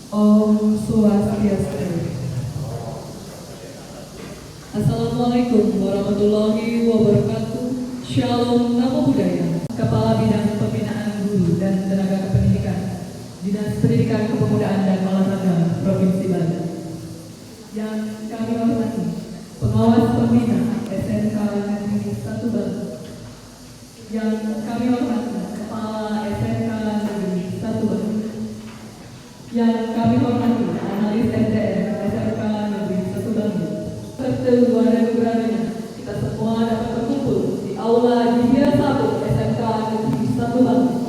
Om Swastiastu. Assalamualaikum warahmatullahi wabarakatuh. Shalom, Namo Buddhaya. Kepala Bidang Pembinaan Guru dan Tenaga Kependidikan Dinas Pendidikan Kepemudaan dan Olahraga Provinsi Banten. Yang kami hormati Pengawas Pembina SMK Negeri 1 Banten. Yang kami hormati Kepala SMK Negeri 1 Banten. Yang kami hormati Analis MTN SMK Negeri 1 Banten. Serta dan keberanian kita semua dapat berkumpul di Aula Divya 1 SMK Negeri 1 Banten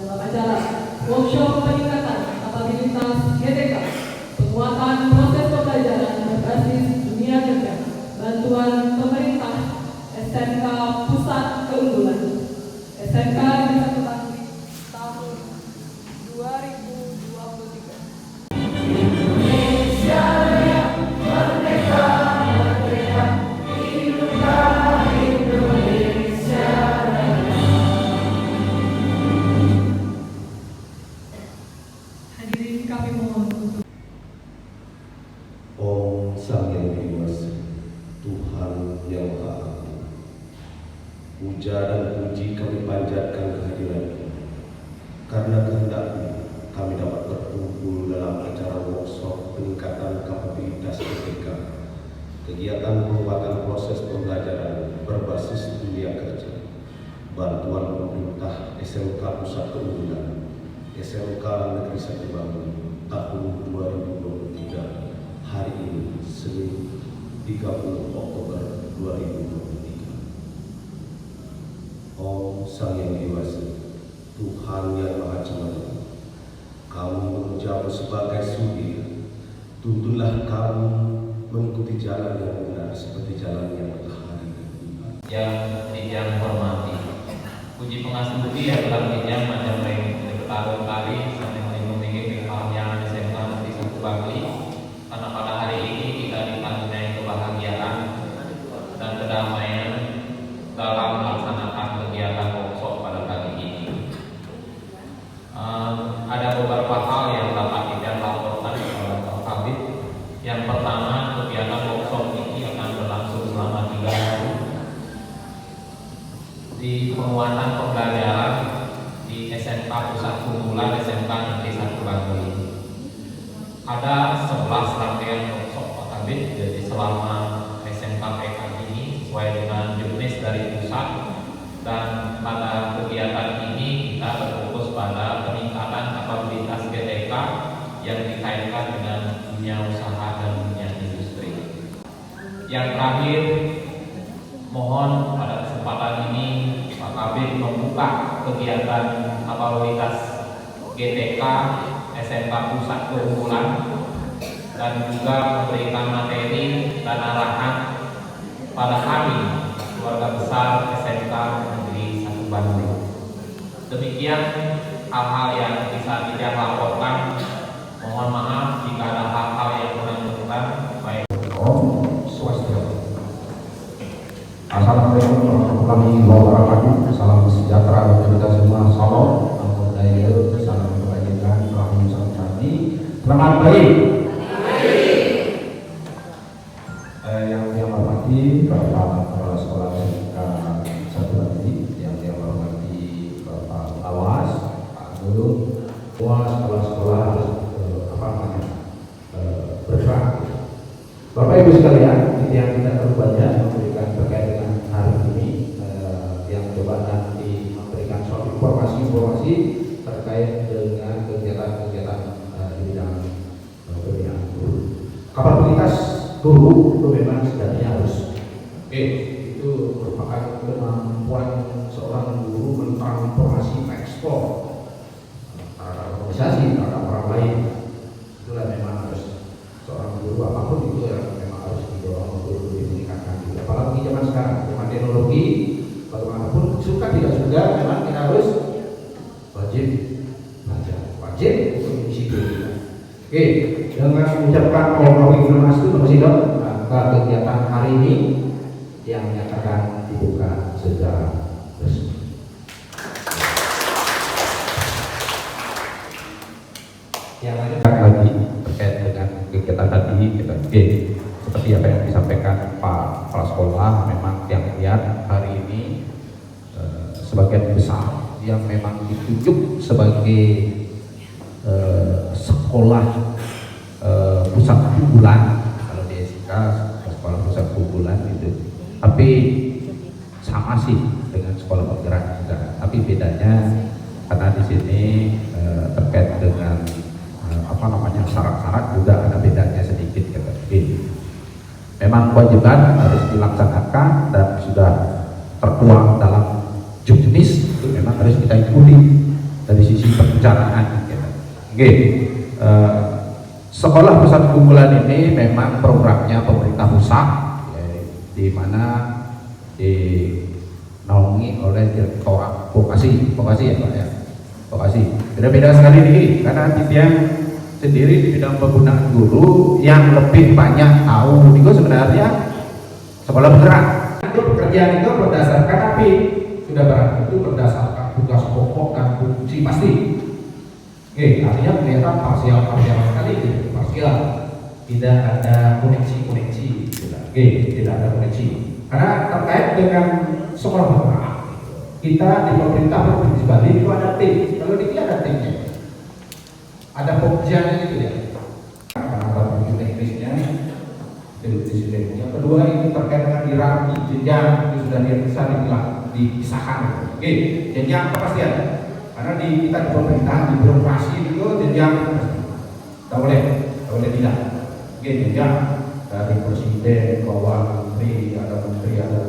dalam acara workshop peningkatan kapabilitas GTK, penguatan proses pembelajaran berbasis dunia kerja, bantuan pemerintah, SMK Pusat Keunggulan, SMK Negeri 1 Banten tahun 2023. Indonesia Raya, merdeka, merdeka, hiduplah Indonesia Raya. Hadirin kami mohon untuk Om Sang Yang Widi Wasa, Tuhan yang Maha Agung. Puja dan puji kami panjatkan kehadiran-Mu, karena kehendak-Mu kami dapat berkumpul dalam acara workshop peningkatan kapabilitas GTK, kegiatan penguatan proses pembelajaran berbasis dunia kerja, bantuan pemerintah SMK Pusat Keunggulan, SMK Negeri 1 Banten tahun 2023, hari ini Senin 30 Oktober 2023. Om Sang Yang Widi Wasa, Tuhan yang Maha Cemara, kami mengucap sebagai sudi, tuntunlah kami mengikuti jalan yang benar seperti jalan yang matahari dan bulan. Yang hormati, puji pengasuh budi yang telah pinjam macam bertahun-kali sampai melindungi kepahayaan SMK Negeri 1 Bangli, karena pada hari ini kita dipanggil kebahagiaan dan kedamaian dalam melaksanakan kegiatan workshop pada kali ini. Ada beberapa hal yang dapat kita laporkan kepada Pak Kabid. Yang pertama, kegiatan workshop ini akan berlangsung selama 3 hari di penguatan pembelajaran di SMK Pusat Keunggulan SMK Negeri 1 Bangli. Ada 11 rangkaian workshop Pak Kabid, jadi selama SMK PK ini sesuai dengan jenis dari pusat, dan pada kegiatan ini kita berfokus pada peningkatan kapabilitas GTK yang dikaitkan dengan dunia usaha dan dunia industri. Yang terakhir, mohon pada kesempatan ini Pak Kabid membuka kegiatan kapabilitas GTK SMK Pusat Keunggulan dan juga memberikan materi dan arahan pada kami keluarga besar SMK Negeri 1 Banten. Demikian hal-hal yang bisa kita laporkan. Mohon maaf jika ada hal-hal yang kurang berkenan. Baik. Om Swastiastu. Assalamualaikum warahmatullahi wabarakatuh. Salam sejahtera bagi kita semua. Salam, Namo Buddhaya, salam kebajikan, rahim santi. Selamat pagi. Yang saya hormati Bapak Kepala Sekolah SMK 1 Banten, yang saya hormati Bapak Awas, Pak Guru, semua sekolah bergerak. Bapak Ibu sekalian, ini yang kita perlu banyak memberikan terkait dengan hari ini, yang coba nanti memberikan suatu informasi terkait dengan kegiatan-kegiatan di bidang pembinaan guru. Kapabilitas guru itu memang sebenarnya harus itu merupakan kemampuan seorang guru mentransformasi ekspor organisasi terhadap orang lain. Itulah memang harus seorang guru apapun itu yang memang harus didorong untuk ditingkatkan. Apalagi zaman sekarang, zaman teknologi, bagaimanapun suka tidak suka memang kita harus wajib belajar, wajib untuk mengisi diri. Oke, dengan mengucapkan Om, maka kegiatan hari ini yang menyatakan dibuka secara resmi. Yang lanjut lagi disampaikan Pak Kepala Sekolah, memang yang lihat hari ini sebagian besar yang memang ditunjuk sebagai sekolah pusat unggulan, kalau di SK sekolah pusat unggulan itu, tapi sama sih dengan sekolah penggerak juga, tapi bedanya karena di sini terkait dengan syarat-syarat juga ada bedanya sedikit kata. Memang kewajiban harus dilaksanakan dan sudah tertuang dalam jenis itu memang harus kita ikuti dari sisi perencanaan. Sekolah pusat unggulan ini memang programnya pemerintah pusat, di mana dinaungi oleh Direktorat Vokasi ya Pak ya. Vokasi beda-beda sekali nih, karena Titian sendiri di bidang penggunaan guru yang lebih banyak tahu itu sebenarnya sekolah bergerak. Itu pekerjaan itu berdasarkan apa? Sudah barang itu berdasarkan tugas pokok dan fungsi pasti. Artinya kelihatan parsial sekali, parsial, tidak ada koneksi, tidak ada koneksi. Karena terkait dengan sekolah bergerak, kita di pemerintah provinsi Bali itu ada tim. Kalau di ada timnya, ada pokoknya gitu ya. Karena ada fungsi teknisnya, yang kedua itu terkait dengan hierarki jenjang, itu sudah bisa dipisahkan. Jenjang kepastian. Karena kita di pemerintahan, di birokrasi itu jenjang tak boleh tidak. Jenjang dari presiden, bawah menteri, ada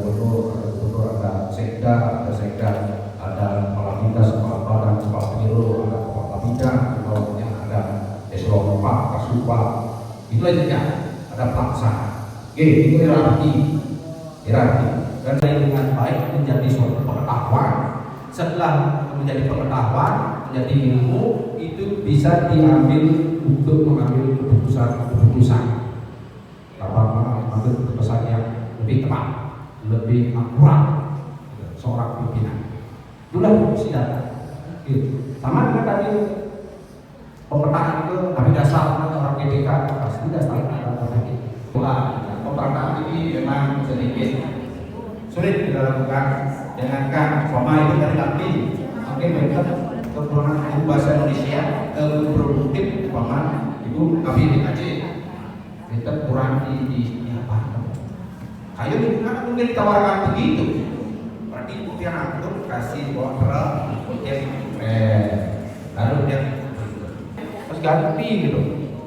gubernur, ada sekda, ada kepala dinas, kepala badan, kepala biro, ada kepala bidang, bawahnya ada eselon 4, kasupa, itu aja, ada pelaksana. Itu hierarki, dan dengan baik menjadi suatu pengetahuan. Setelah menjadi pengetahuan, menjadi ilmu, itu bisa diambil untuk mengambil keputusan. Mengambil keputusan yang lebih tepat, lebih akurat seorang pimpinan. Itulah fungsi data. Sama dengan tadi pemetaan itu kami dasar orang GDK pasti dasar data lagi. Pemetaan ini memang sedikit sulit kita lakukan. Jangankan sama itu dari kami, mungkin mereka kekurangan bahasa Indonesia produktif, itu kami dikaji. Kita kurang di apa? Kayu lingkungan mungkin ditawarkan begitu. Berarti kemudian aku kasih bawa kemudian lalu dia terus ganti gitu.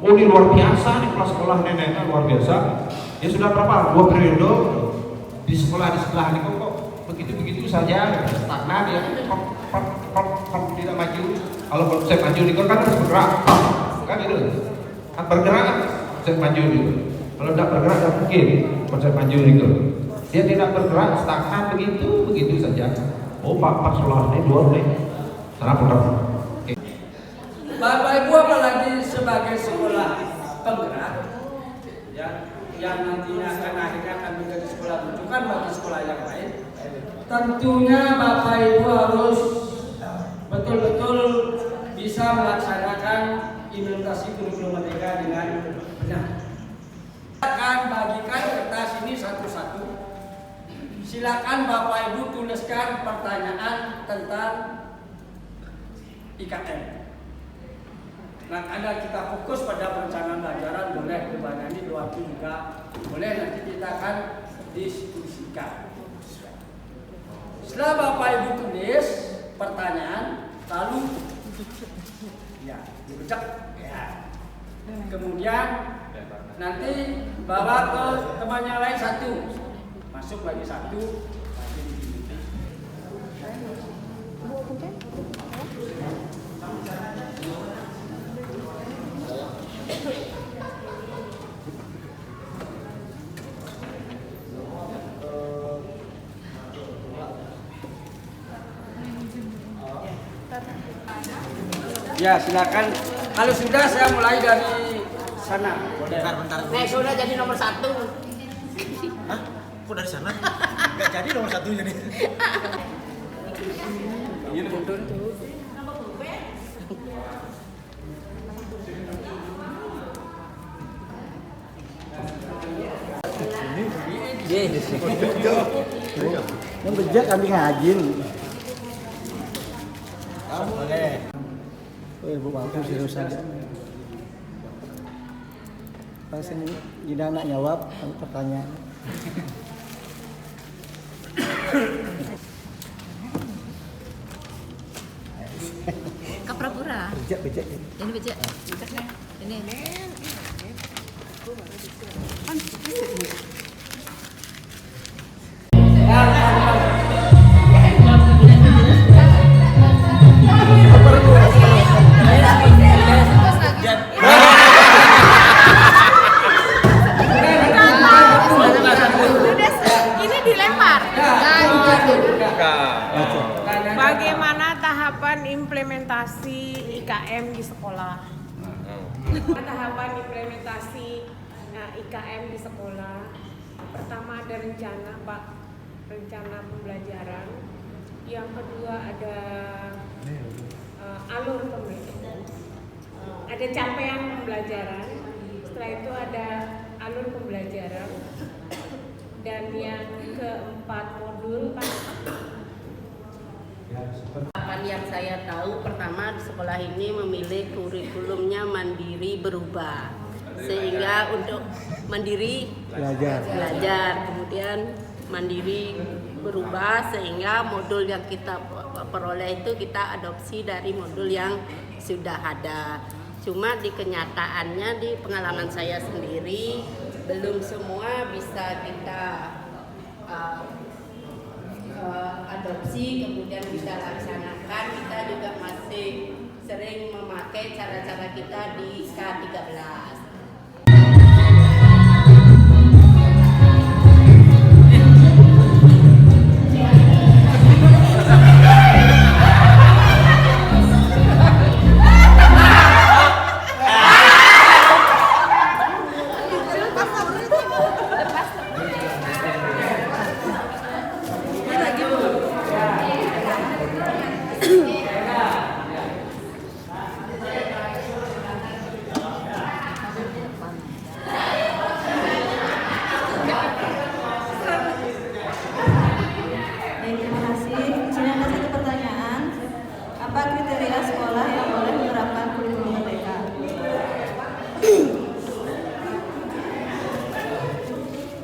Oh ini luar biasa nih kelas sekolah neneknya luar biasa. Dia sudah berapa? 2 periode di sekolah ini kok begitu saja stagnan ya, tidak maju. Kalau konsep maju nih kan harus bergerak, kan itu kan bergerak konsep maju gitu. Kalau tidak bergerak tidak mungkin konsep maju gitu. Dia tidak bergerak, stagnan begitu saja. Oh Pak sekolah ini 2 menit sana putar. Bapak Ibu, apalagi sebagai sekolah penggerak yang nantinya akan menjadi sekolah rujukan bagi sekolah yang lain, tentunya Bapak Ibu harus betul-betul bisa melaksanakan implementasi kurikulum merdeka dengan benar. Akan bagikan kertas ini satu-satu. Silakan Bapak Ibu tuliskan pertanyaan tentang IKN. Nah, ada kita fokus pada perencanaan pelajaran, boleh dibanani waktu juga, boleh nanti kita akan diskusikan. Setelah Bapak Ibu tulis pertanyaan, lalu ya dibecek ya. Kemudian nanti bawa ke temannya lain satu, masuk lagi satu. Ya silakan. Kalau sudah saya mulai dari sana. Bentar. Sudah jadi nomor 1. Hah? Kok dari sana? Gak jadi nomor 1 jadi. Iya betul. Yang bejat kambing ngajin. Boleh. Oh, ibu bapak serius aja. Pas ini tidak nak jawab pertanyaan. Kaprapura. Bejat. Ini becek. Ini. Ini dilempar. Bagaimana tahapan implementasi IKM di sekolah? Tahapan implementasi IKM di sekolah. Pertama ada rencana, Pak, rencana pembelajaran. Yang kedua ada alur pembelajaran. Ada capaian pembelajaran. Setelah itu ada alur pembelajaran. Dan yang keempat modul, Pak. Tahapan yang saya tahu pertama di sekolah ini memilih kurikulumnya mandiri berubah, sehingga untuk mandiri belajar, kemudian mandiri berubah sehingga modul yang kita peroleh itu kita adopsi dari modul yang sudah ada. Cuma di kenyataannya, di pengalaman saya sendiri, belum semua bisa kita adopsi kemudian kita laksanakan. Kita juga masih sering memakai cara-cara kita di K13.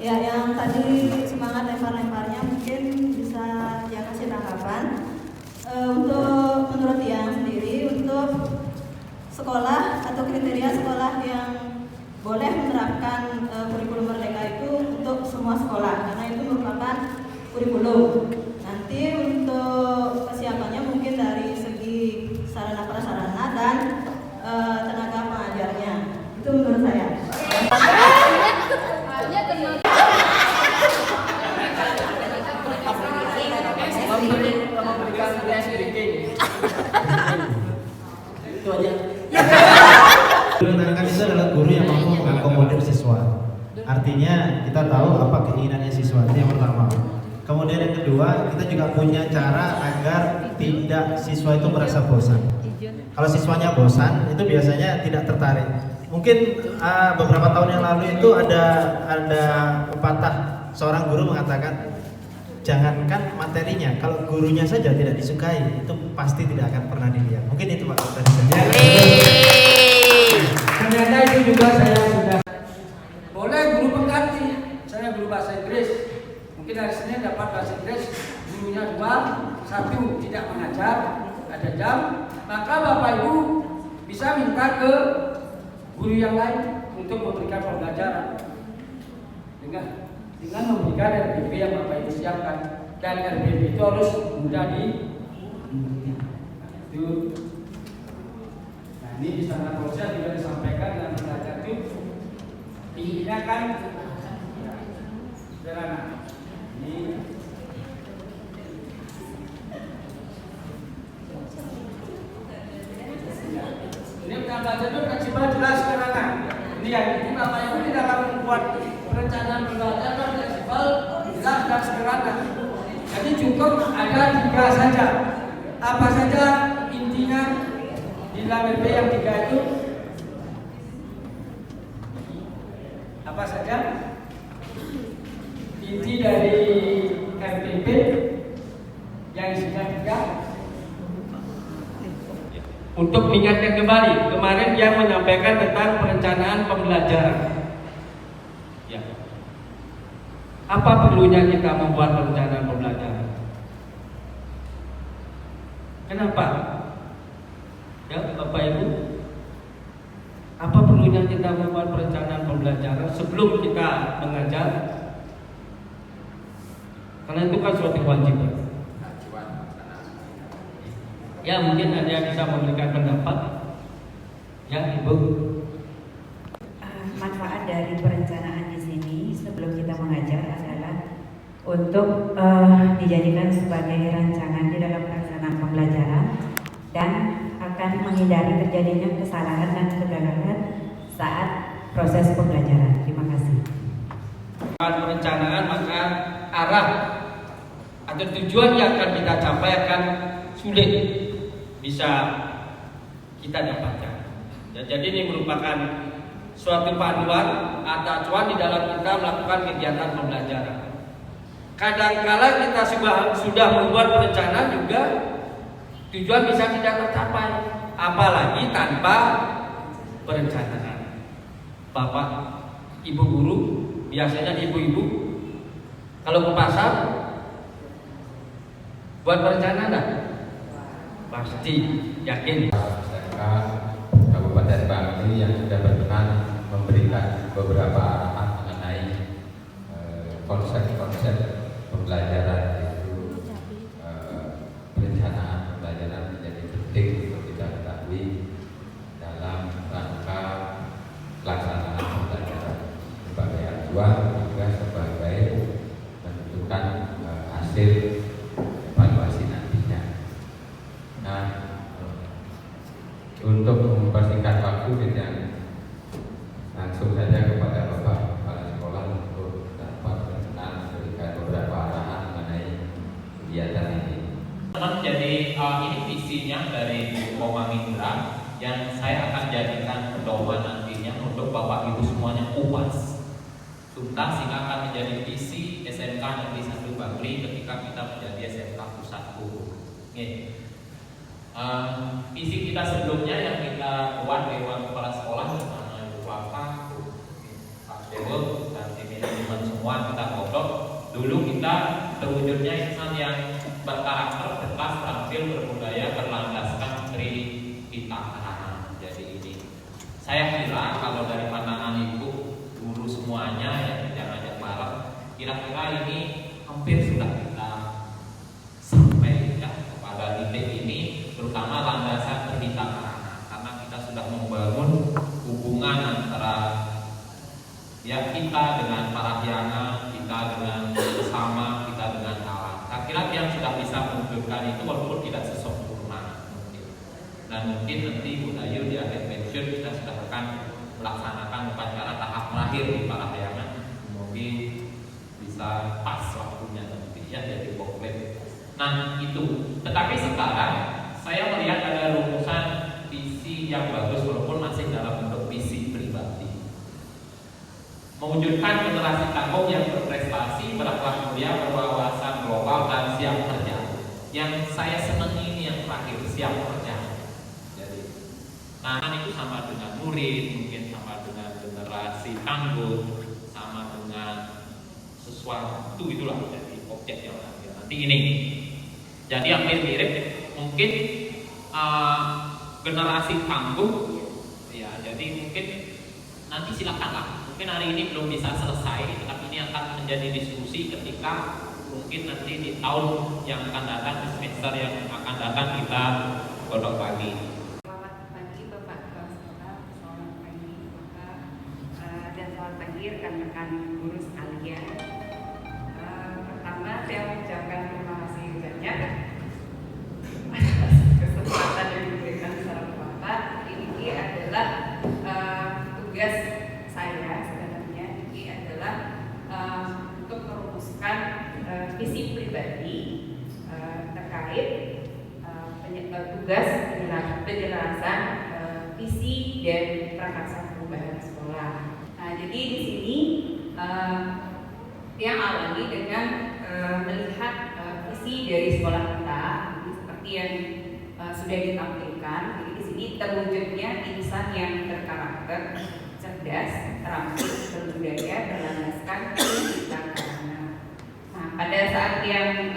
Ya, yang tadi semangat lempar-lemparnya mungkin bisa dia kasih tanggapan. Untuk menurut dia sendiri, untuk sekolah atau kriteria sekolah yang boleh menerapkan kurikulum merdeka itu untuk semua sekolah, karena itu merupakan kurikulum. Nanti untuk kesiapannya mungkin dari segi sarana prasarana dan tenaga pengajarnya. Itu menurut saya. Memberikan gas breaking. Itu aja. Guru yang itu adalah guru yang mampu mengakomodir siswa. Artinya kita tahu apa keinginannya siswa, itu yang pertama. Kemudian yang kedua, kita juga punya cara agar tidak siswa itu merasa bosan. Kalau siswanya bosan, itu biasanya tidak tertarik. Mungkin beberapa tahun yang lalu itu ada pepatah, seorang guru mengatakan, jangankan materinya, kalau gurunya saja tidak disukai, itu pasti tidak akan pernah dilihat. Mungkin itu Pak tadi saja. Ternyata itu juga saya sudah boleh guru pengganti. Saya guru bahasa Inggris. Mungkin hari Senin dapat bahasa Inggris, gurunya 2, 1 tidak mengajar, ada jam, maka Bapak Ibu bisa minta ke guru yang lain untuk memberikan pembelajaran dengan memberikan RBP yang Bapak Ibu siapkan, dan RBP itu harus mudah dimengerti. Nah, ini di sana proses juga disampaikan dalam belajar itu intinya kan sederhana. Ini udah belajar itu fleksibel, jelas sederhana. Ini yang ini Bapak Ibu di dalam membuat perencanaan pembelajaran fleksibel, jelas dan sederhana. Jadi cukup ada 3 saja. Apa saja intinya di dalam RB yang 3 itu? Apa saja? inti dari KMPP yang isinya 3. Untuk mengingatkan kembali, kemarin dia menyampaikan tentang perencanaan pembelajaran. Ya. Apa perlunya kita membuat perencanaan pembelajaran? Kenapa? Ya, Bapak Ibu, apa perlunya kita membuat perencanaan pembelajaran sebelum kita mengajar? Karena itu kan suatu kewajiban. Ya, mungkin ada yang bisa memberikan pendapat. Ya, Ibu. Manfaat dari perencanaan di sini sebelum kita mengajar adalah untuk dijadikan sebagai rancangan di dalam pelaksanaan pembelajaran dan akan menghindari terjadinya kesalahan dan kegagalan saat proses pembelajaran. Terima kasih. Perencanaan maka arah atau tujuan yang akan kita capai akan sulit bisa kita dapatkan. Ya, jadi ini merupakan suatu panduan atau acuan di dalam kita melakukan kegiatan pembelajaran. Kadang-kala kita sudah membuat perencanaan juga tujuan bisa tidak tercapai, apalagi tanpa perencanaan. Bapak, Ibu guru, biasanya ibu-ibu kalau ke pasar buat perencanaan enggak? Pasti, yakin. SMK Kabupaten Bangli yang sudah berkenan memberikan beberapa arahan mengenai konsep-konsep pembelajaran, yaitu perencanaan pembelajaran menjadi penting untuk kita ketahui dalam rangka pelaksanaan pembelajaran sebagai acuan juga sebagai menentukan hasil evaluasi nantinya. Nah, untuk mempersingkat waktu dan langsung saja kepada Bapak Kepala Sekolah untuk dapat berkenan memberikan beberapa arahan mengenai kegiatan ini. Jadi ini visinya dari Komang Indra yang saya akan jadikan pedoman nantinya untuk Bapak Ibu semuanya UPAS tuntas sehingga akan menjadi visi SMK Negeri 1 Bangli ketika kita menjadi SMK Pusat Guru. Visi kita sebelumnya yang kita buat Dewan Kepala Sekolah bersama Ibu Bapak, Pak Dewo dan tim manajemen semua kita godok. Dulu kita terwujudnya insan yang berkarakter, berkelas, terampil, berbudaya, berlandaskan kritikanana. Jadi ini saya kira kalau dari pandangan Ibu guru semuanya yang ajak bareng, kira-kira ini hampir sudah kita sampai ya kepada titik ini, terutama landasan kritikanana, karena kita sudah membangun hubungan antara ya kita dengan para hyana, kita dengan bersama, kita dengan alam. Saya kira yang sudah bisa menunjukkan itu walaupun tidak sesempurna mungkin. Dan mungkin nanti Bu Ayu di akhir pensiun kita sudah akan melaksanakan upacara tahap terakhir di para hyana. Mungkin bisa pas waktunya nanti ya jadi komplit. Nah itu. Tetapi sekarang saya melihat ada rumusan visi yang bagus walaupun masih dalam bentuk visi pribadi. Mewujudkan generasi tangguh yang berprestasi, berakhlak mulia, berwawasan global dan siap kerja. Yang saya senangi ini yang terakhir, siap kerja. Jadi, nah itu sama dengan murid, mungkin sama dengan generasi tangguh, sama dengan sesuatu itulah jadi objek yang nanti ini. Jadi hampir mirip, mungkin generasi tangguh, ya. Jadi mungkin nanti silakanlah. Mungkin hari ini belum bisa selesai, tetapi ini akan menjadi diskusi ketika mungkin nanti di tahun yang akan datang, di semester yang akan datang kita godok lagi. Selamat pagi Bapak Kepala Sekolah, selamat pagi Bapak, dan selamat pagi rekan-rekan guru sekalian. Pertama saya mengucapkan terima kasih banyak atas kesempatan yang diberikan secara Bapak. Ini adalah tugas saya sebenarnya, ini adalah untuk merumuskan visi pribadi terkait tugas penjelasan visi dan prakarsa perubahan sekolah. Nah, jadi di sini yang awali dengan melihat visi dari sekolah kita, seperti yang sudah ditampilkan. Jadi di sini terwujudnya insan yang berkarakter, cerdas, terampil, berbudaya, berlandaskan cita karena. Nah, pada saat yang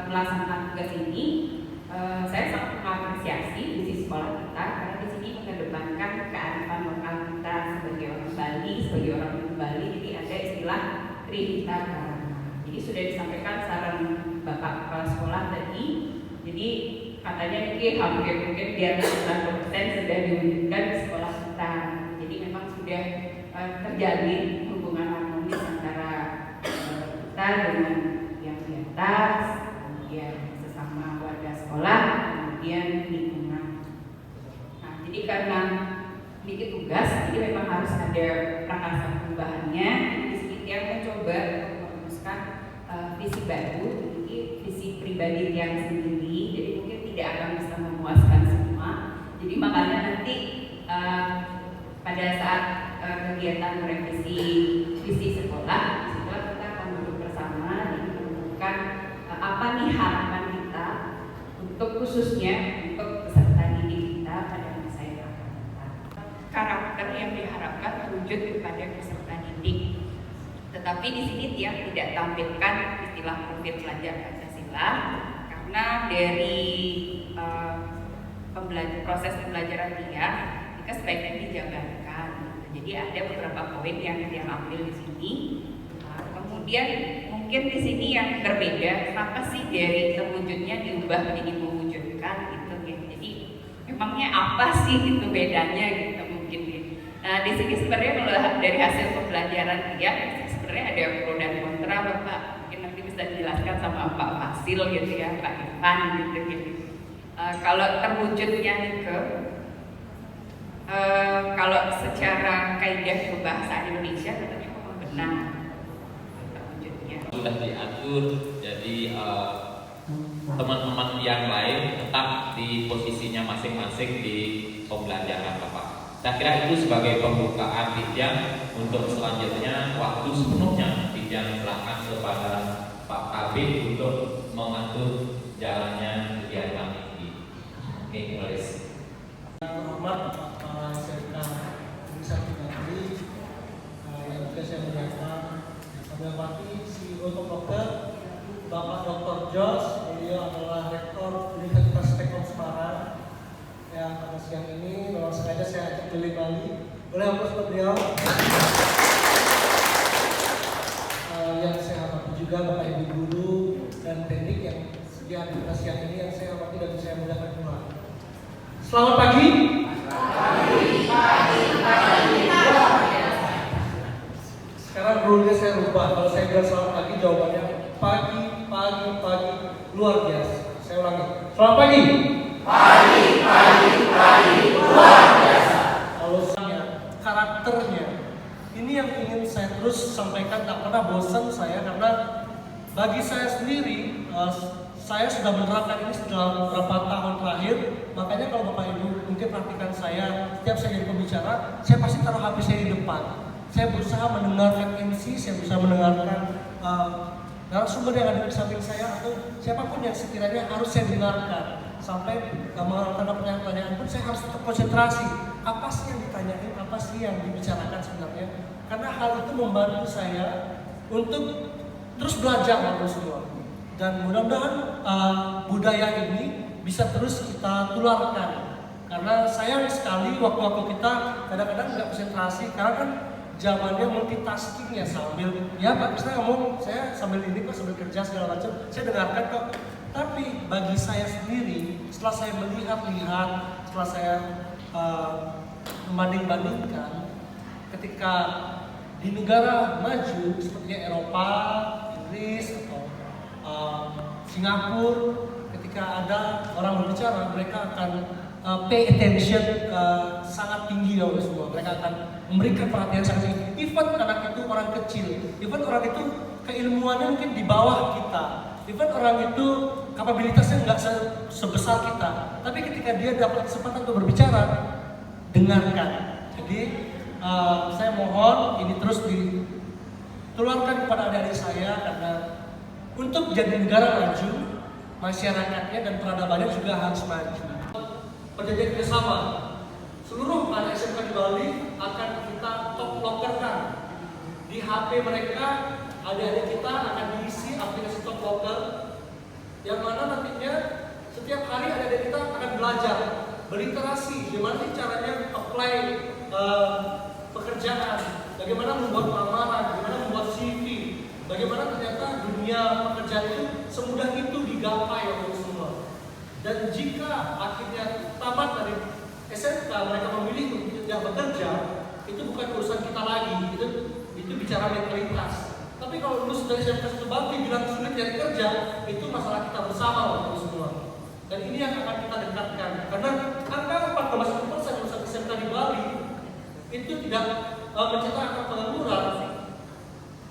melaksanakan tugas ini, saya sangat mengapresiasi visi sekolah kita karena di sini mengedepankan kearifan lokal kita sebagai orang Bali, sebagai orang Bali. Jadi ada istilah Trihita Karana. Jadi sudah disampaikan saran Bapak Kepala Sekolah tadi. Jadi katanya ini hampir mungkin di atas 90% sudah diwujudkan di sekolah kita. Jadi memang sudah terjalin hubungan harmonis antara kita dengan yang di atas, kemudian sesama warga sekolah, kemudian lingkungan. Nah, jadi karena bikin tugas, jadi memang harus ada prakarsa perubahannya. Di sini yang mencoba merumuskan visi baru, jadi visi pribadi yang sendiri. Jadi mungkin tidak akan bisa memuaskan semua. Jadi makanya nanti pada saat kegiatan merevisi visi sekolah, kita akan duduk bersama dan menentukan apa nih harapan kita untuk khususnya untuk peserta didik kita pada masa yang akan datang. Karakter yang diharapkan terwujud kepada peserta didik. Tetapi di sini Tiang tidak tampilkan istilah profil pelajar Pancasila karena dari proses pembelajaran Tiang itu sebaiknya dijabarkan. Jadi ada beberapa poin yang Tiang ambil di sini. Kemudian mungkin di sini yang berbeda, kenapa sih dari terwujudnya diubah menjadi mewujudkan gitu ya. Jadi memangnya apa sih itu bedanya gitu mungkin ya. Nah di sini sebenarnya kalau dari hasil pembelajaran Tiang sebenarnya ada pro dan kontra Bapak. Mungkin nanti bisa dijelaskan sama Pak Fasil gitu ya, Pak Irfan gitu. Kalau terwujudnya ke kalau secara kaidah bahasa Indonesia katanya memang benar terwujudnya. Sudah diatur, jadi teman-teman yang lain tetap di posisinya masing-masing di pembelajaran Bapak. Saya kira itu sebagai pembukaan Tijan. Untuk selanjutnya waktu sepenuhnya Tijan serahkan kepada Pak Kabit untuk mengatur jalannya kegiatan ini. Oke, tulis. Hormat Bapak Serka Indonesia Tadi, yang juga saya muliakan, kami hormati CEO Dokter Bapak Dr. Jos, beliau adalah Rektor Universitas Teknik Semarang. Yang pada siang ini memang sengaja saya ajak keliling Bali. Boleh hapus beliau. Yang saya hormati juga Bapak Ibu Guru dan teknik yang sedia di pada siang ini yang saya hormati dan saya muliakan pula. Selamat pagi. Sekarang rule-nya saya rubah. Kalau saya bilang selamat pagi, jawabannya pagi, luar biasa. Saya ulangi. Selamat pagi. Pagi, luar biasa. Kalau karakternya, ini yang ingin saya terus sampaikan, tak pernah bosan saya karena bagi saya sendiri, saya sudah menerapkan ini dalam beberapa tahun terakhir. Makanya kalau Bapak Ibu mungkin perhatikan saya, setiap saya jadi pembicara, saya pasti taruh HP saya di depan. Saya berusaha mendengarkan MC, saya berusaha mendengarkan narasumber yang ada di samping saya atau siapapun yang sekiranya harus saya dengarkan. Sampai mengenai pertanyaan pun saya harus tetap konsentrasi. Apa sih yang ditanyain, apa sih yang dibicarakan sebenarnya? Karena hal itu membantu saya untuk terus belajar dari semua. Dan mudah-mudahan budaya ini bisa terus kita tularkan. Karena sayang sekali waktu-waktu kita kadang-kadang nggak konsentrasi, karena kan zamannya multitasking ya, sambil ya Pak Krisna ngomong, saya sambil ini kok, sambil kerja segala macam, saya dengarkan kok. Tapi bagi saya sendiri, setelah saya melihat-lihat, setelah saya membanding-bandingkan, ketika di negara maju seperti Eropa, Inggris atau Singapura, ketika ada orang berbicara, mereka akan pay attention sangat tinggi oleh semua. Mereka akan memberikan perhatian sangat tinggi. Even anak itu orang kecil, even orang itu keilmuannya mungkin di bawah kita, even orang itu kapabilitasnya nggak sebesar kita, tapi ketika dia dapat kesempatan untuk berbicara, dengarkan. Jadi saya mohon ini terus tularkan kepada adik-adik saya, karena untuk jadi negara maju, masyarakatnya dan peradabannya juga harus maju. Perjanjian bersama, seluruh anak SMK di Bali akan kita top lockerkan di HP mereka. Adik-adik kita akan diisi aplikasi top locker, yang mana nantinya setiap hari adik-adik kita akan belajar berliterasi, gimana sih caranya apply pekerjaan, bagaimana membuat lamaran, bagaimana membuat CV, bagaimana ternyata dunia pekerjaan itu semudah itu digapai oleh semua. Dan jika akhirnya tamat dari SMK mereka memilih untuk tidak bekerja, itu bukan urusan kita lagi, itu bicara mentalitas. Tapi kalau lulus dari SMK satu Bakti bilang sulit cari kerja, itu masalah kita bersama waktu semua. Dan ini yang akan kita dekatkan, karena angka 4,1% lulusan SMK di Bali itu tidak mencetak angka pengangguran.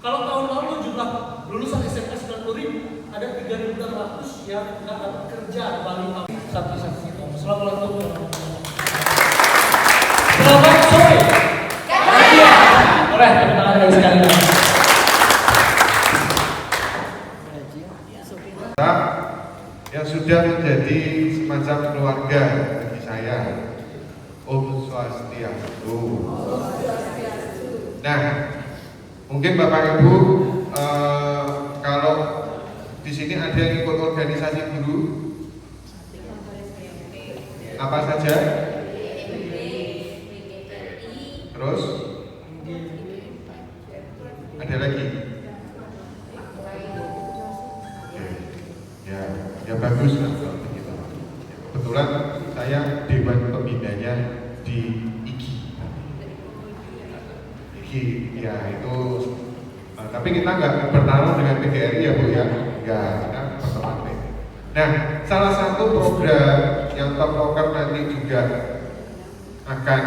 Kalau tahun lalu jumlah lulusan SMK 90.000, ada 3.600 yang nggak ada kerja di Bali. Satu-satu. Assalamualaikum warahmatullahi wabarakatuh. Selamat sore. Boleh tepuk tangan dari sekalian. Yang sudah menjadi semacam keluarga bagi saya, Om Swastiastu. Nah, mungkin Bapak Ibu, kalau di sini ada yang ikut organisasi guru, apa saja? Terus ada lagi? Ya bagus lah kalau begitu. Kebetulan saya dewan pembinanya di IGI. IGI ya itu, tapi kita nggak bertarung dengan PGRI ya Bu ya, nggak, kita berteman. Nah, salah satu program yang Top Locker nanti juga akan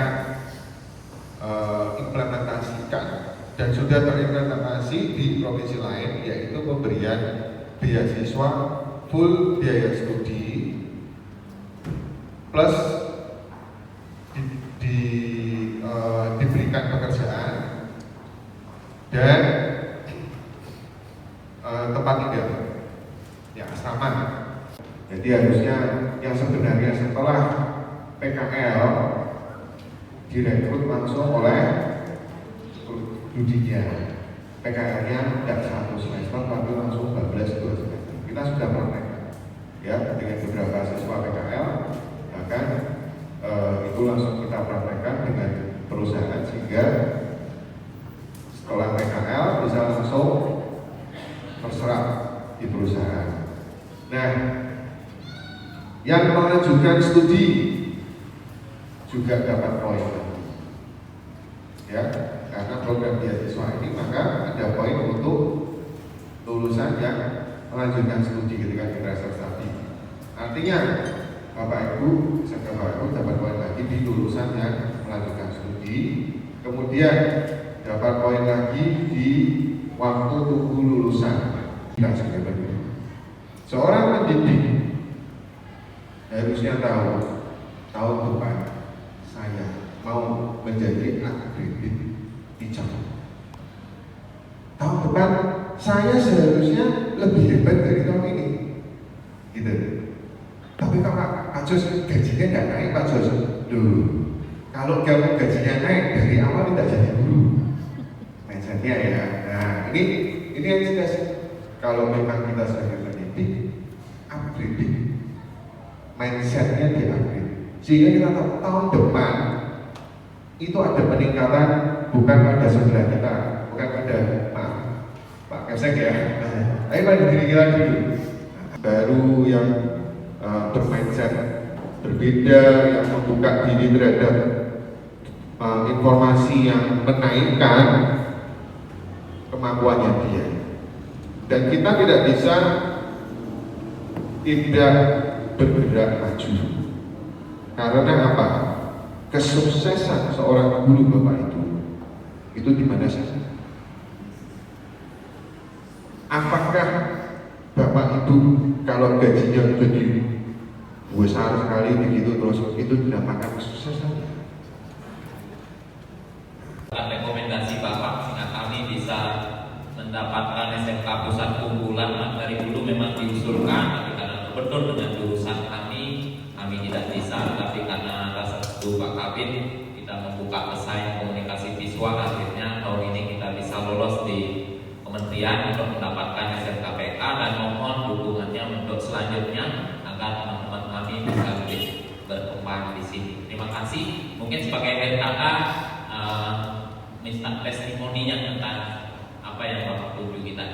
implementasikan dan sudah terimplementasi di provinsi lain, yaitu pemberian beasiswa full biaya studi plus diberikan pekerjaan dan tempat tinggal, ya asrama. Jadi harusnya yang sebenarnya setelah PKL direkrut langsung oleh studinya, PKL-nya tidak 1 semester tapi langsung 12 semester. Kita sudah praktekkan ya dengan beberapa siswa PKL, bahkan itu langsung kita praktekkan dengan perusahaan sehingga sekolah PKL bisa langsung terserap di perusahaan. Nah, yang mengajukan studi juga dapat poin ya, karena program beasiswa ini maka ada poin untuk lulusan yang melanjutkan studi ketika di tadi. Artinya Bapak Ibu, serta Bapak Ibu dapat poin lagi di lulusan yang melanjutkan studi, kemudian dapat poin lagi di waktu tunggu lulusan. Seorang pendidik harusnya tahu tahun depan saya mau menjadi akredit teacher. Tahun depan saya seharusnya lebih hebat dari tahun ini, gitu. Tapi kalau Pak Jos gajinya nggak naik, Pak Jos, loh, kalau kamu gajinya naik dari awal tidak jadi guru, mindsetnya ya. Nah, ini yang sudah. Kalau memang kita sebagai pendidik, upgrading mindsetnya di-upgrade, sehingga kita tahu tahun depan itu ada peningkatan bukan pada saudara kita, bukan pada Pak Kesek ya, tapi pada diri kita dulu. Baru yang bermindset berbeda, yang membuka diri terhadap informasi yang menaikkan kemampuannya dia. Dan kita tidak bisa tidak bergerak maju. Karena apa? Kesuksesan seorang guru Bapak itu di mana saja. Apakah Bapak itu kalau gajinya jadi besar sekali begitu terus itu dinamakan kesuksesan? Rekomendasi Bapak sehingga kami bisa mendapatkan SMK pusat unggulan dari dulu memang diusulkan, tapi karena betul dengan jurusan kami tidak bisa, tapi karena rasa restu Pak Kabin kita membuka pesaing komunikasi visual, akhirnya tahun ini kita bisa lolos di kementerian untuk mendapatkan SMKPK, dan mohon dukungannya untuk selanjutnya agar teman-teman kami bisa lebih berkembang di sini. Terima kasih. Mungkin sebagai akhir kata minta testimoninya tentang apa yang Bapak tuju kita.